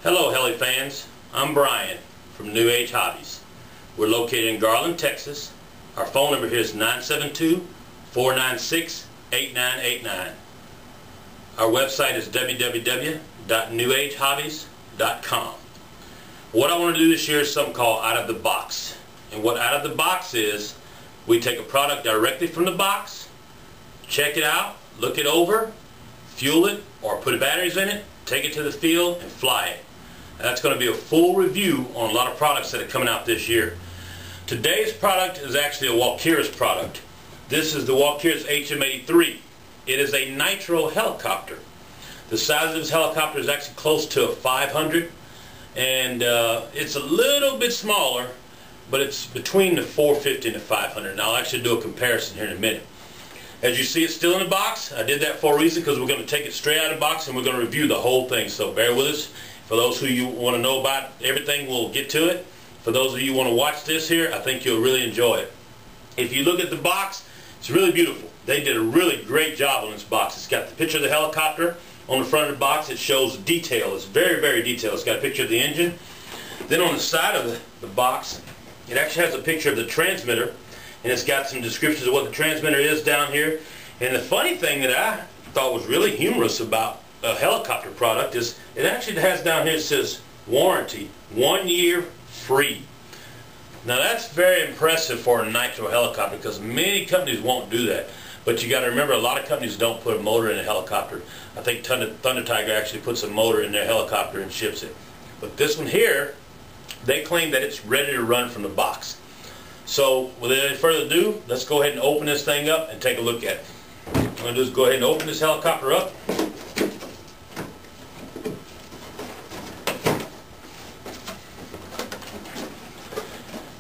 Hello Heli fans, I'm Brian from New Age Hobbies. We're located in Garland, Texas. Our phone number here is 972-496-8989. Our website is www.newagehobbies.com. What I want to do this year is something called Out of the Box. And what Out of the Box is, we take a product directly from the box, check it out, look it over, fuel it, or put batteries in it, take it to the field, and fly it. And that's going to be a full review on a lot of products that are coming out this year. Today's product is actually a Walkera's product. This is the Walkera's HM83. It is a Nitro helicopter. The size of this helicopter is actually close to a 500, and it's a little bit smaller, but it's between the 450 and the 500. And I'll actually do a comparison here in a minute. As you see, it's still in the box. I did that for a reason, because we're going to take it straight out of the box and we're going to review the whole thing. So bear with us. For those who you want to know about everything, we'll get to it. For those of you who want to watch this here, I think you'll really enjoy it. If you look at the box, it's really beautiful. They did a really great job on this box. It's got the picture of the helicopter on the front of the box. It shows detail. It's very, very detailed. It's got a picture of the engine. Then on the side of the box, it actually has a picture of the transmitter, and it's got some descriptions of what the transmitter is down here. And the funny thing that I thought was really humorous about a helicopter product is it actually has down here, it says warranty, 1 year free. Now that's very impressive for a Nitro helicopter, because many companies won't do that. But you got to remember, a lot of companies don't put a motor in a helicopter. I think Thunder Tiger actually puts a motor in their helicopter and ships it. But this one here, they claim that it's ready to run from the box. So without any further ado, let's go ahead and open this thing up and take a look at it. What I'm going to do is go ahead and open this helicopter up.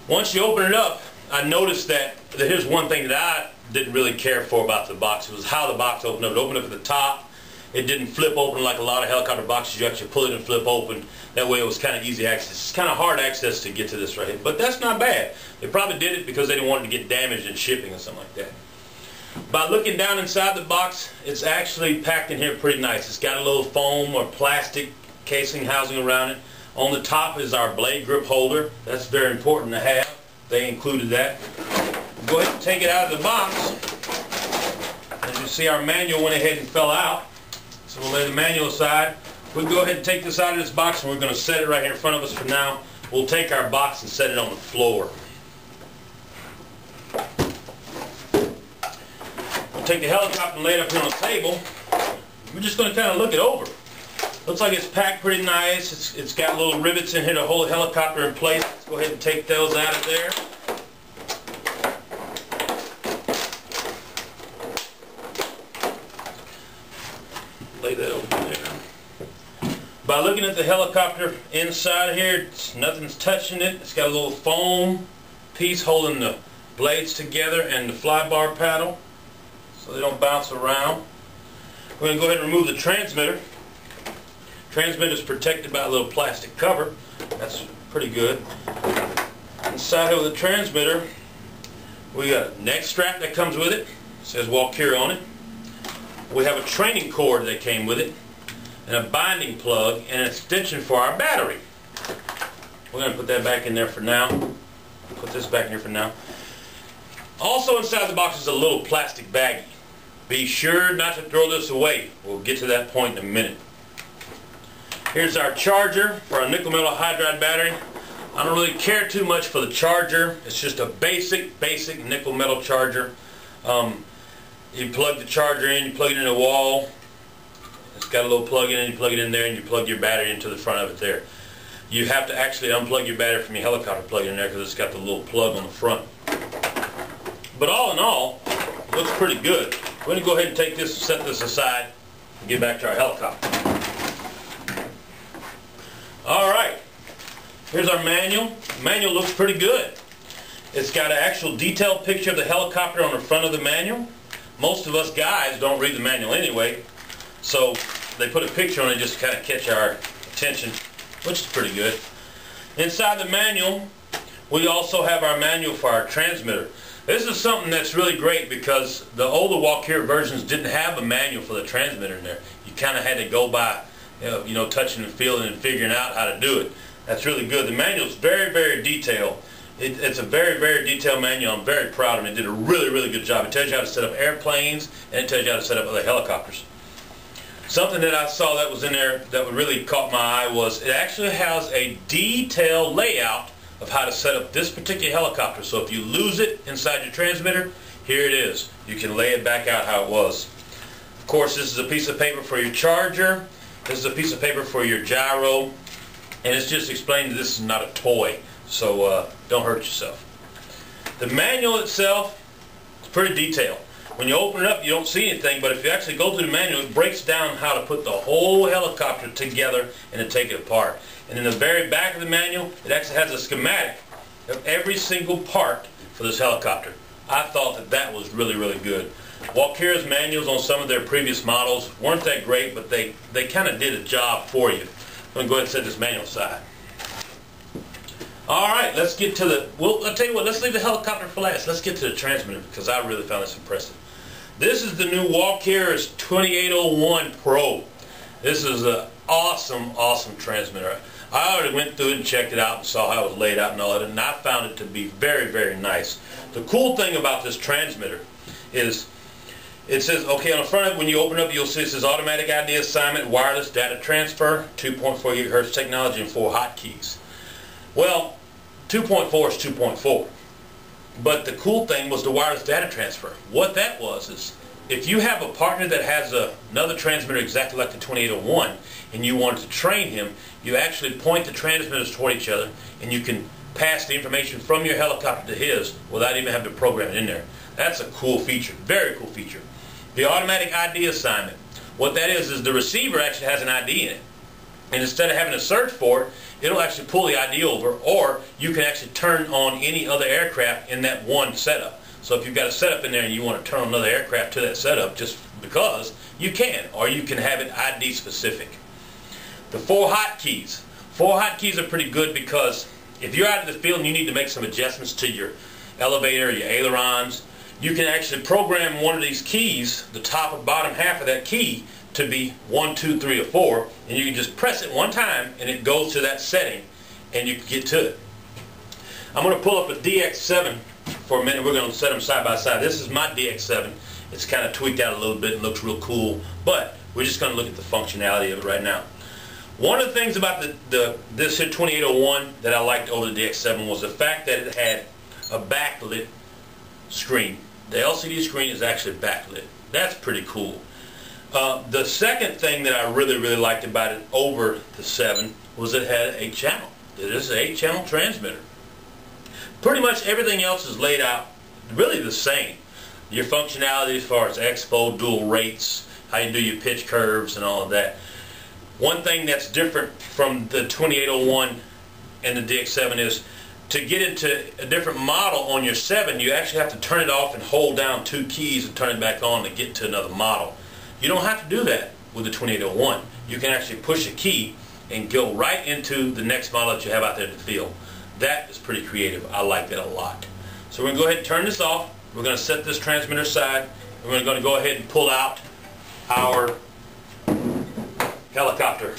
Once you open it up, I noticed that here's one thing that I didn't really care for about the box. It was how the box opened up. It opened up at the top. It didn't flip open like a lot of helicopter boxes. You actually pull it and flip open. That way it was kind of easy access. It's kind of hard access to get to this right here, but that's not bad. They probably did it because they didn't want it to get damaged in shipping or something like that. By looking down inside the box, it's actually packed in here pretty nice. It's got a little foam or plastic casing housing around it. On the top is our blade grip holder. That's very important to have. They included that. Go ahead and take it out of the box. As you see, our manual went ahead and fell out. So we'll lay the manual aside. We'll go ahead and take this out of this box, and we're going to set it right here in front of us for now. We'll take our box and set it on the floor. We'll take the helicopter and lay it up here on the table. We're just going to kind of look it over. Looks like it's packed pretty nice. It's got little rivets in here to hold the helicopter in place. Let's go ahead and take those out of there. Lay that over there. By looking at the helicopter inside here, nothing's touching it. It's got a little foam piece holding the blades together and the fly bar paddle so they don't bounce around. We're going to go ahead and remove the transmitter. Transmitter is protected by a little plastic cover. That's pretty good. Inside of the transmitter, we got a neck strap that comes with it. It says Walkera on it. We have a training cord that came with it, and a binding plug, and an extension for our battery. We're going to put that back in there for now. Put this back in here for now. Also inside the box is a little plastic baggie. Be sure not to throw this away. We'll get to that point in a minute. Here's our charger for our nickel metal hydride battery. I don't really care too much for the charger. It's just a basic nickel metal charger. You plug the charger in, you plug it in the wall. It's got a little plug in, and you plug it in there, and you plug your battery into the front of it there. You have to actually unplug your battery from your helicopter, plug it in there, because it's got the little plug on the front. But all in all, it looks pretty good. We're going to go ahead and take this and set this aside and get back to our helicopter. Alright, here's our manual. The manual looks pretty good. It's got an actual detailed picture of the helicopter on the front of the manual. Most of us guys don't read the manual anyway, so they put a picture on it just to kind of catch our attention, which is pretty good. Inside the manual, we also have our manual for our transmitter. This is something that's really great, because the older Walkera versions didn't have a manual for the transmitter in there. You kind of had to go by you know, touching and feeling and figuring out how to do it. That's really good. The manual is very, very detailed. It's a very, very detailed manual. I'm very proud of it. It did a really, really good job. It tells you how to set up airplanes, and it tells you how to set up other helicopters. Something that I saw that was in there that really caught my eye was it actually has a detailed layout of how to set up this particular helicopter. So if you lose it inside your transmitter, here it is. You can lay it back out how it was. Of course, this is a piece of paper for your charger. This is a piece of paper for your gyro. And it's just explaining that this is not a toy. So don't hurt yourself. The manual itself is pretty detailed. When you open it up, you don't see anything, but if you actually go through the manual, it breaks down how to put the whole helicopter together and to take it apart. And in the very back of the manual, it actually has a schematic of every single part for this helicopter. I thought that that was really, really good. Walkera's manuals on some of their previous models weren't that great, but they kind of did a job for you. I'm going to go ahead and set this manual aside. Alright, let's get to the, well, I'll tell you what, let's leave the helicopter for last. Let's get to the transmitter because I really found this impressive. This is the new Walkera's 2801 Pro. This is an awesome, awesome transmitter. I already went through it and checked it out and saw how it was laid out and all that, and I found it to be very, very nice. The cool thing about this transmitter is it says, okay, on the front of it, when you open it up, you'll see it says automatic ID assignment, wireless data transfer, 2.4 gigahertz technology, and 4 hotkeys. Well, 2.4 is 2.4. But the cool thing was the wireless data transfer. What that was is, if you have a partner that has another transmitter exactly like the 2801 and you wanted to train him, you actually point the transmitters toward each other and you can pass the information from your helicopter to his without even having to program it in there. That's a cool feature, very cool feature. The automatic ID assignment. What that is the receiver actually has an ID in it. And instead of having to search for it, it'll actually pull the ID over, or you can actually turn on any other aircraft in that one setup. So if you've got a setup in there and you want to turn on another aircraft to that setup just because, you can, or you can have it ID specific. The 4 hotkeys. 4 hotkeys are pretty good because if you're out in the field and you need to make some adjustments to your elevator, your ailerons, you can actually program one of these keys, the top and bottom half of that key, to be 1, 2, 3, or 4, and you can just press it one time and it goes to that setting and you can get to it. I'm going to pull up a DX7 for a minute. We're going to set them side by side. This is my DX7. It's kind of tweaked out a little bit and looks real cool, but we're just going to look at the functionality of it right now. One of the things about this here 2801 that I liked over the DX7 was the fact that it had a backlit screen. The LCD screen is actually backlit. That's pretty cool. The second thing that I really, really liked about it over the 7 was it had an 8-channel. It is an 8-channel transmitter. Pretty much everything else is laid out really the same. Your functionality as far as expo, dual rates, how you do your pitch curves and all of that. One thing that's different from the 2801 and the DX7 is to get into a different model on your 7, you actually have to turn it off and hold down 2 keys and turn it back on to get to another model. You don't have to do that with the 2801. You can actually push a key and go right into the next model that you have out there in the field. That is pretty creative. I like that a lot. So we're going to go ahead and turn this off. We're going to set this transmitter aside. We're going to go ahead and pull out our helicopter.